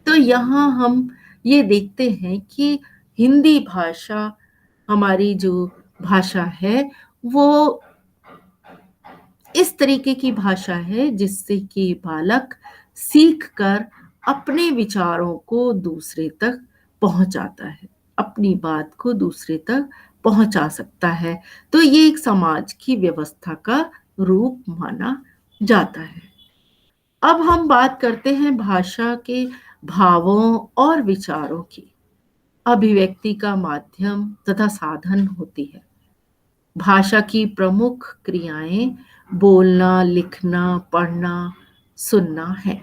तो यहाँ हम ये देखते हैं कि हिंदी भाषा हमारी जो भाषा है वो इस तरीके की भाषा है जिससे कि बालक सीख कर अपने विचारों को दूसरे तक पहुंचाता है, अपनी बात को दूसरे तक पहुंचा सकता है। तो ये एक समाज की व्यवस्था का रूप माना जाता है। अब हम बात करते हैं भाषा के भावों और विचारों की। अभिव्यक्ति का माध्यम तथा साधन होती है। भाषा की प्रमुख क्रियाएं बोलना, लिखना, पढ़ना, सुनना है।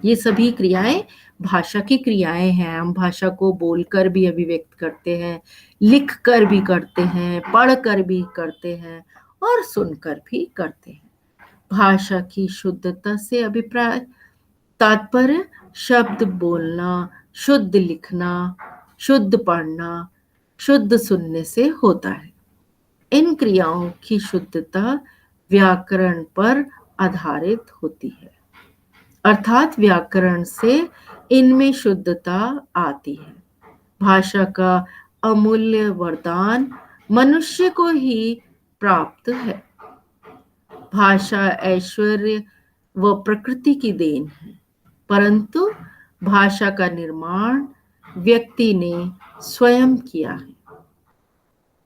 ये सभी क्रियाएं भाषा की क्रियाएं हैं। हम भाषा को बोलकर भी अभिव्यक्त करते हैं, लिख कर भी करते हैं, पढ़ कर भी करते हैं और सुनकर भी करते हैं। भाषा की शुद्धता से अभिप्राय तात्पर्य शब्द बोलना, शुद्ध लिखना, शुद्ध पढ़ना, शुद्ध सुनने से होता है। इन क्रियाओं की शुद्धता व्याकरण पर आधारित होती है, अर्थात व्याकरण से इनमें शुद्धता आती है। भाषा का अमूल्य वरदान मनुष्य को ही प्राप्त है। भाषा ऐश्वर्य व प्रकृति की देन है, परंतु भाषा का निर्माण व्यक्ति ने स्वयं किया है।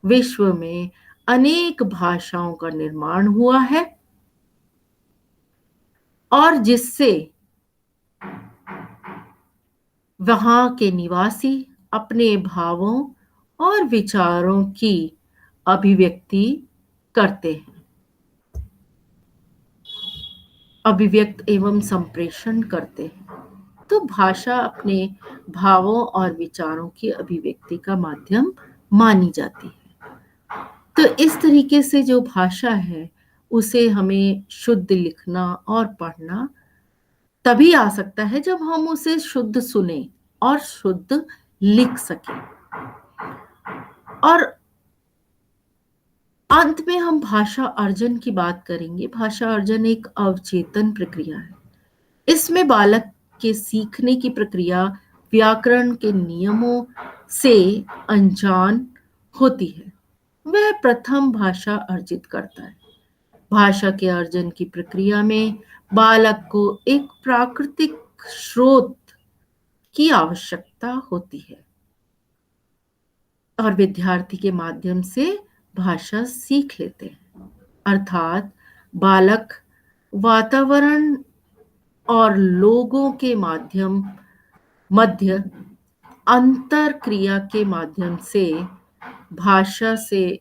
विश्व में अनेक भाषाओं का निर्माण हुआ है और जिससे वहां के निवासी अपने भावों और विचारों की अभिव्यक्ति करते हैं, अभिव्यक्त एवं संप्रेषण करते हैं। तो भाषा अपने भावों और विचारों की अभिव्यक्ति का माध्यम मानी जाती है। तो इस तरीके से जो भाषा है उसे हमें शुद्ध लिखना और पढ़ना तभी आ सकता है जब हम उसे शुद्ध सुने और शुद्ध लिख सकें। और अंत में हम भाषा अर्जन की बात करेंगे। भाषा अर्जन एक अवचेतन प्रक्रिया है। इसमें बालक के सीखने की प्रक्रिया व्याकरण के नियमों से अनजान होती है। वह प्रथम भाषा अर्जित करता है। भाषा के अर्जन की प्रक्रिया में बालक को एक प्राकृतिक स्रोत की आवश्यकता होती है और विद्यार्थी के माध्यम से भाषा सीख लेते हैं। अर्थात बालक वातावरण और लोगों के मध्य अंतर क्रिया के माध्यम से भाषा से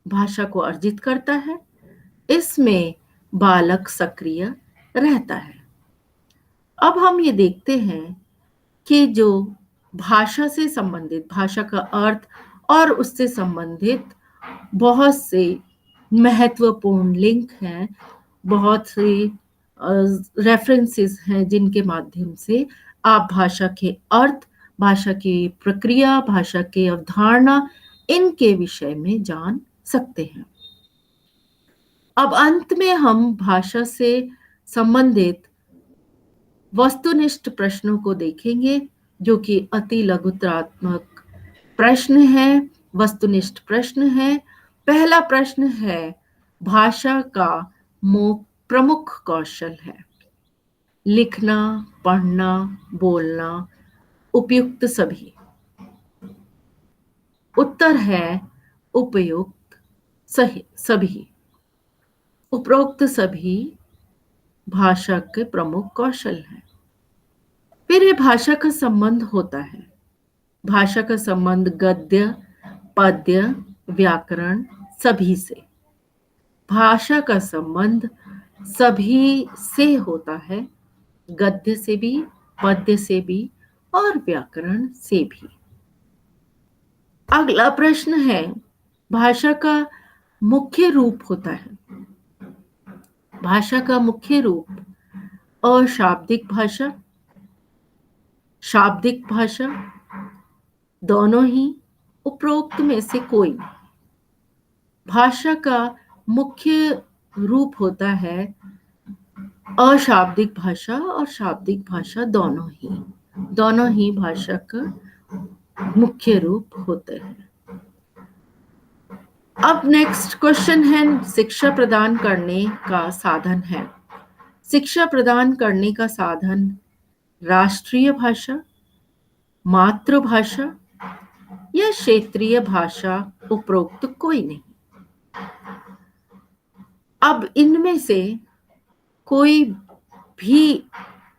भाषा को अर्जित करता है। इसमें बालक सक्रिय रहता है। अब हम ये देखते हैं कि जो भाषा से संबंधित, भाषा का अर्थ और उससे संबंधित बहुत से महत्वपूर्ण लिंक हैं, बहुत से रेफरेंसेस हैं जिनके माध्यम से आप भाषा के अर्थ, भाषा की प्रक्रिया, भाषा की अवधारणा, इनके विषय में जान सकते हैं। अब अंत में हम भाषा से संबंधित वस्तुनिष्ठ प्रश्नों को देखेंगे, जो कि अति लघुतरात्मक प्रश्न है, वस्तुनिष्ठ प्रश्न है। पहला प्रश्न है, भाषा का प्रमुख कौशल है। लिखना, पढ़ना, बोलना, उपयुक्त सभी। उत्तर है उपयुक्त सभी। उपरोक्त सभी भाषा के प्रमुख कौशल हैं। फिर ये भाषा का संबंध होता है। भाषा का संबंध गद्य, पद्य, व्याकरण सभी से। भाषा का संबंध सभी से होता है, गद्य से भी, पद्य से भी और व्याकरण से भी। अगला प्रश्न है, भाषा का मुख्य रूप होता है। भाषा का मुख्य रूप अशाब्दिक भाषा, शाब्दिक भाषा, दोनों ही, उपरोक्त में से कोई नहीं। भाषा का मुख्य रूप होता है अशाब्दिक भाषा और शाब्दिक भाषा, दोनों ही भाषा का मुख्य रूप होते हैं। अब नेक्स्ट क्वेश्चन है, शिक्षा प्रदान करने का साधन है। शिक्षा प्रदान करने का साधन राष्ट्रीय भाषा, मातृभाषा या क्षेत्रीय भाषा, उपरोक्त कोई नहीं। अब इनमें से कोई भी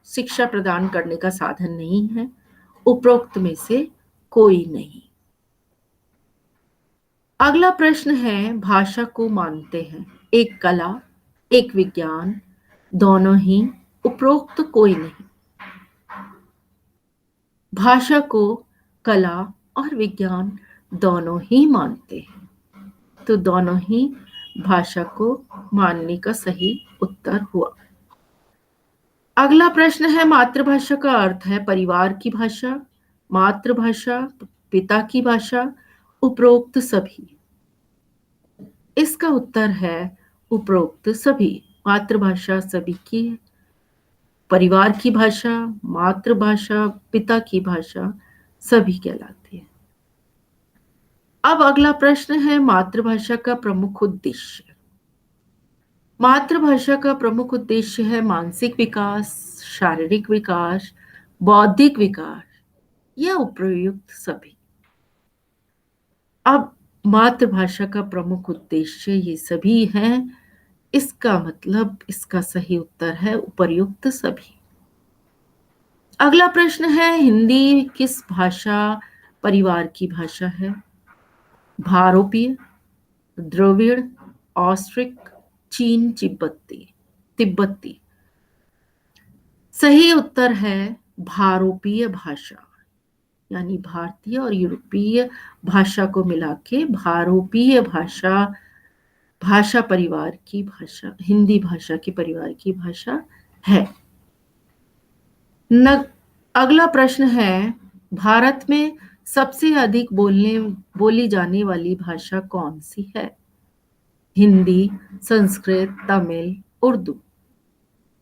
शिक्षा प्रदान करने का साधन नहीं है, उपरोक्त में से कोई नहीं। अगला प्रश्न है, भाषा को मानते हैं एक कला, एक विज्ञान, दोनों ही, उपरोक्त कोई नहीं। भाषा को कला और विज्ञान दोनों ही मानते हैं, तो दोनों ही भाषा को मानने का सही उत्तर हुआ। अगला प्रश्न है, मातृभाषा का अर्थ है परिवार की भाषा, मातृभाषा, पिता की भाषा, उपरोक्त सभी। इसका उत्तर है उपरोक्त सभी। मातृभाषा सभी की है, परिवार की भाषा, मातृभाषा, पिता की भाषा सभी कहलाती है। अब अगला प्रश्न है, मातृभाषा का प्रमुख उद्देश्य। मातृभाषा का प्रमुख उद्देश्य है मानसिक विकास, शारीरिक विकास, बौद्धिक विकास या उपयुक्त सभी। अब मातृभाषा का प्रमुख उद्देश्य ये सभी हैं, इसका मतलब इसका सही उत्तर है उपर्युक्त सभी। अगला प्रश्न है, हिंदी किस भाषा परिवार की भाषा है? भारोपीय, द्रविड़, ऑस्ट्रिक, चीन तिब्बती। सही उत्तर है भारोपीय भाषा, यानी भारतीय और यूरोपीय भाषा को मिला के भारोपीय भाषा, भाषा परिवार की भाषा, हिंदी भाषा के परिवार की भाषा है। अगला प्रश्न है, भारत में सबसे अधिक बोली जाने वाली भाषा कौन सी है? हिंदी, संस्कृत, तमिल, उर्दू।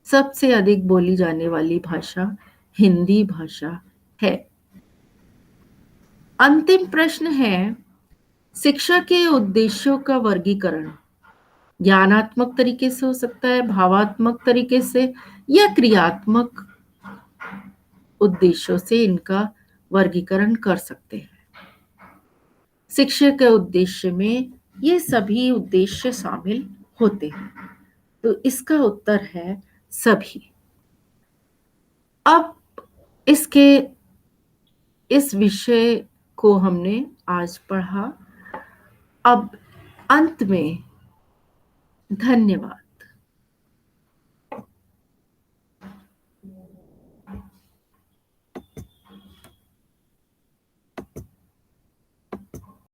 सबसे अधिक बोली जाने वाली भाषा हिंदी भाषा है। अंतिम प्रश्न है, शिक्षा के उद्देश्यों का वर्गीकरण ज्ञानात्मक तरीके से हो सकता है, भावात्मक तरीके से या क्रियात्मक उद्देश्यों से इनका वर्गीकरण कर सकते हैं। शिक्षा के उद्देश्य में ये सभी उद्देश्य शामिल होते हैं। तो इसका उत्तर है सभी। अब इसके इस विषय को हमने आज पढ़ा। अब अंत में धन्यवाद।